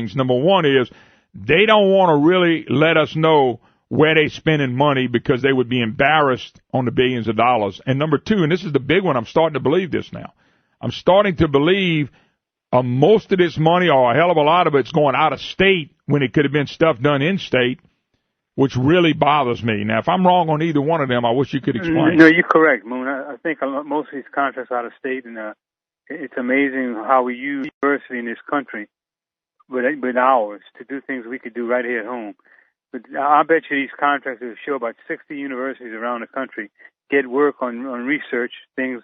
things. Number one is they don't want to really let us know where they're spending money because they would be embarrassed on the billions of dollars. And number two, and this is the big one, I'm starting to believe this now. I'm starting to believe most of this money, or a hell of a lot of it's going out of state when it could have been stuff done in state, which really bothers me. Now, if I'm wrong on either one of them, I wish you could explain. No, you're correct, Moon. I think most of these contracts are out of state, and it's amazing how we use diversity in this country with ours to do things we could do right here at home. But I bet you these contracts will show about 60 universities around the country get work on research, things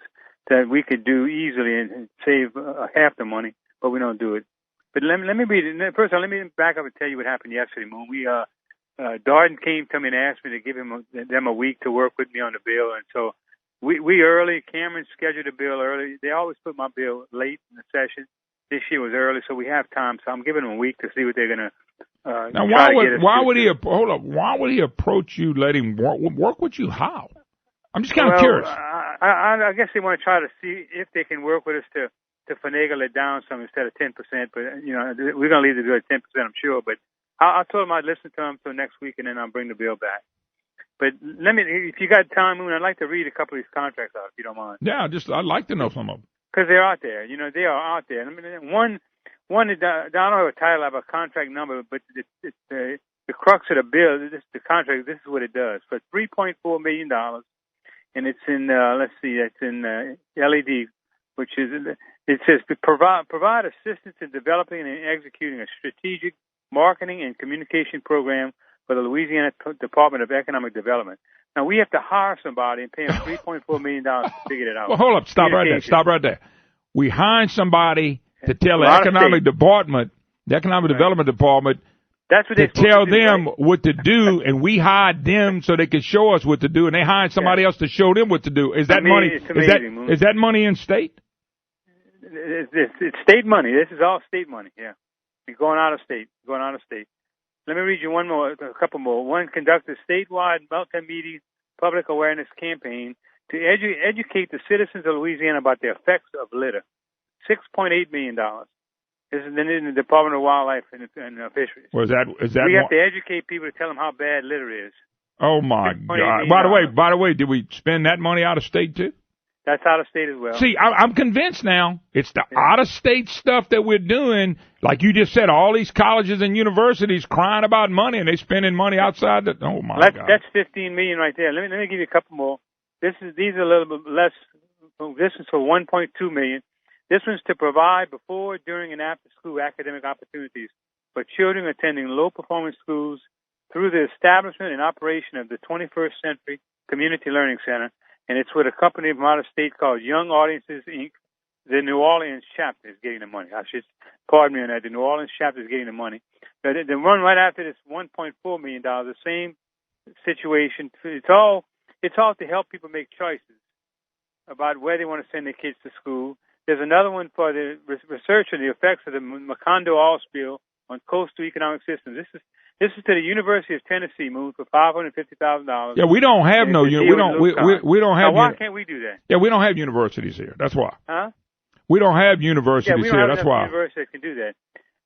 that we could do easily and save half the money, but we don't do it. But let me read it. First of all, let me back up and tell you what happened yesterday, Moon. Darden came to me and asked me to give them a week to work with me on the bill, and so we early. Cameron scheduled the bill early. They always put my bill late in the session. This year was early, so we have time. So I'm giving them a week to see what they're gonna. Now, why would he approach you? Let him work with you? How? I'm just kind of curious. I guess they want to try to see if they can work with us to finagle it down some instead of 10%. But we're gonna leave the bill at 10%, I'm sure. But I told them I'd listen to them till next week, and then I'll bring the bill back. But if you got time, Moon, I'd like to read a couple of these contracts out, if you don't mind. Yeah, I'd like to know some of them. Because they're out there. They are out there. I mean, one I don't have a title, I have a contract number, but it's the crux of the bill, the contract, this is what it does. For $3.4 million, and it's in, it's in LED, which is, it says to provide assistance in developing and executing a strategic marketing and communication program for the Louisiana Department of Economic Development. Now, we have to hire somebody and pay them $3.4 million to figure it out. Well, hold up. Stop right there. We hired somebody to tell the Economic Department, the Economic Development Department, that's what to tell them what to do, and we hired them so they could show us what to do, and they hired somebody else to show them what to do. Is that money? It's amazing, is that money in state? It's state money. This is all state money. Yeah, you're going out of state. Let me read you a couple more. One, conduct a statewide multimedia public awareness campaign to educate the citizens of Louisiana about the effects of litter. $6.8 million. This is in the Department of Wildlife and Fisheries. Well, is that we have to educate people to tell them how bad litter is. Oh my God! By the way, did we spend that money out of state too? That's out of state as well. See, I'm convinced now. It's the out of state stuff that we're doing. Like you just said, all these colleges and universities crying about money, and they spending money outside. Oh my God! That's $15 million right there. Let me give you a couple more. These are a little bit less. This is for $1.2 million. This one's to provide before, during, and after school academic opportunities for children attending low-performance schools through the establishment and operation of the 21st Century Community Learning Center, and it's with a company from out of state called Young Audiences, Inc. The New Orleans chapter is getting the money. Pardon me on that. The New Orleans chapter is getting the money. But the one right after this, $1.4 million, the same situation. It's all to help people make choices about where they want to send their kids to school. There's another one for the research on the effects of the Macondo oil spill on coastal economic systems. This is to the University of Tennessee, Moon, for $550,000. Yeah, we don't have we don't have. Now, why can't we do that? Yeah, we don't have universities here. That's why. Huh? We don't have universities here. That's why. Universities can do that.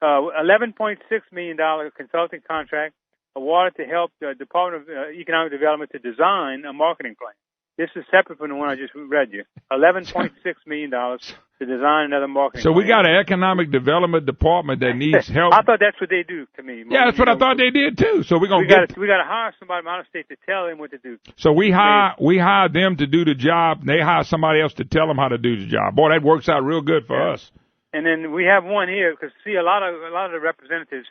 $11.6 million consulting contract awarded to help the Department of Economic Development to design a marketing plan. This is separate from the one I just read you. $11.6 million to design another marketing plan. So we got an economic development department that needs help. I thought that's what they do to me. Yeah, that's what I thought they did too. So we got to hire somebody from out of state to tell them what to do. So we hire them to do the job. And they hire somebody else to tell them how to do the job. Boy, that works out real good for us. And then we have one here because see a lot of the representatives.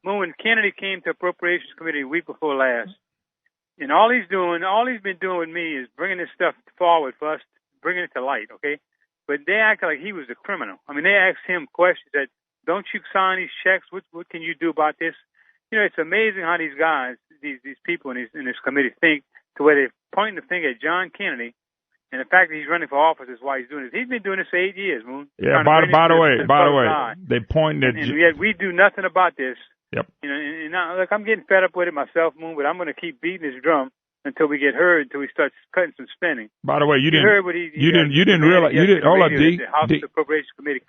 When Kennedy came to Appropriations Committee a week before last. And all he's been doing with me is bringing this stuff forward for us, bringing it to light, okay? But they act like he was a criminal. I mean, they asked him questions that, don't you sign these checks? What can you do about this? It's amazing how these guys, these people in this committee think to where they're pointing the finger at John Kennedy, and the fact that he's running for office is why he's doing this. He's been doing this for 8 years, Moon. Yeah, by the way, they point at... And yet we do nothing about this. Yep. And now, look, I'm getting fed up with it myself, Moon, but I'm going to keep beating this drum until we get heard, until we start cutting some spending. By the way, you didn't realize. Hold up, D. The House Appropriations Committee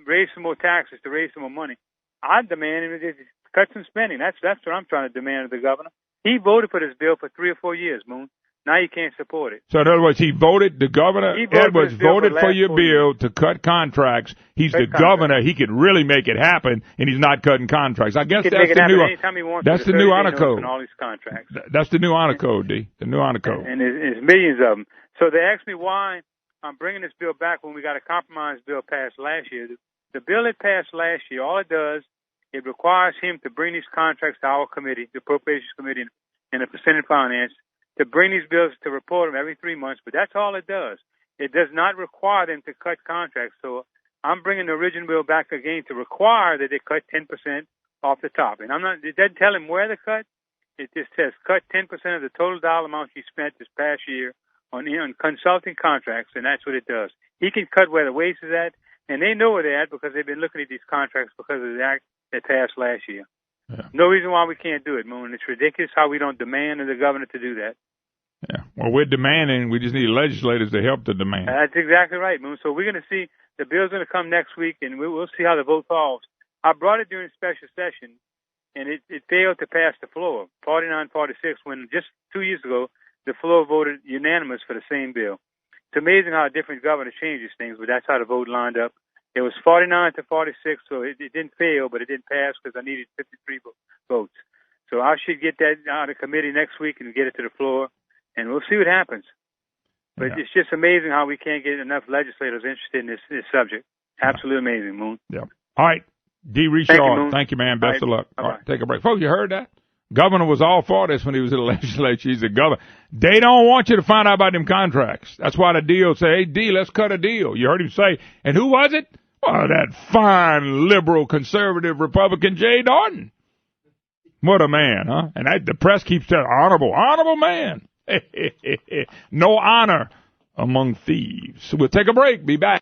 raise some more taxes to raise some more money. I demand him to cut some spending. That's what I'm trying to demand of the governor. He voted for this bill for 3 or 4 years, Moon. Now you can't support it. So in other words, the governor, Edwards, voted for your bill to cut contracts. He's the governor. He could really make it happen, and he's not cutting contracts. I guess that's the new. That's the new honor code. All these contracts. That's the new honor code, D. The new honor code. And there's millions of them. So they asked me why I'm bringing this bill back when we got a compromise bill passed last year. The bill that passed last year, all it does, it requires him to bring these contracts to our committee, the Appropriations Committee and the Senate Finance, to bring these bills to report them every 3 months. But that's all it does. It does not require them to cut contracts. So I'm bringing the original bill back again to require that they cut 10% off the top. And it doesn't tell him where to cut. It just says cut 10% of the total dollar amount he spent this past year on consulting contracts, and that's what it does. He can cut where the waste is at, and they know where they're at because they've been looking at these contracts because of the act that passed last year. Yeah. No reason why we can't do it, Moon. It's ridiculous how we don't demand of the governor to do that. Yeah, well, we're demanding. We just need legislators to help the demand. That's exactly right, Moon. So we're going to see the bill's going to come next week, and we'll see how the vote falls. I brought it during special session, and it failed to pass the floor, 49-46, when just 2 years ago, the floor voted unanimous for the same bill. It's amazing how a different governor changes things, but that's how the vote lined up. It was 49-46, so it didn't fail, but it didn't pass because I needed 53 votes. So I should get that out of committee next week and get it to the floor, and we'll see what happens. But It's just amazing how we can't get enough legislators interested in this subject. Absolutely amazing, Moon. Yeah. All right. Dee Richard, thank you, man. Best of luck. All right, take a break. Folks, you heard that? Governor was all for this when he was in the legislature. He's the governor. They don't want you to find out about them contracts. That's why the deal say, hey, D, let's cut a deal. You heard him say, and who was it? Well, that fine, liberal, conservative Republican Jay Norton. What a man, huh? And the press keeps saying, honorable man. No honor among thieves. So we'll take a break. Be back.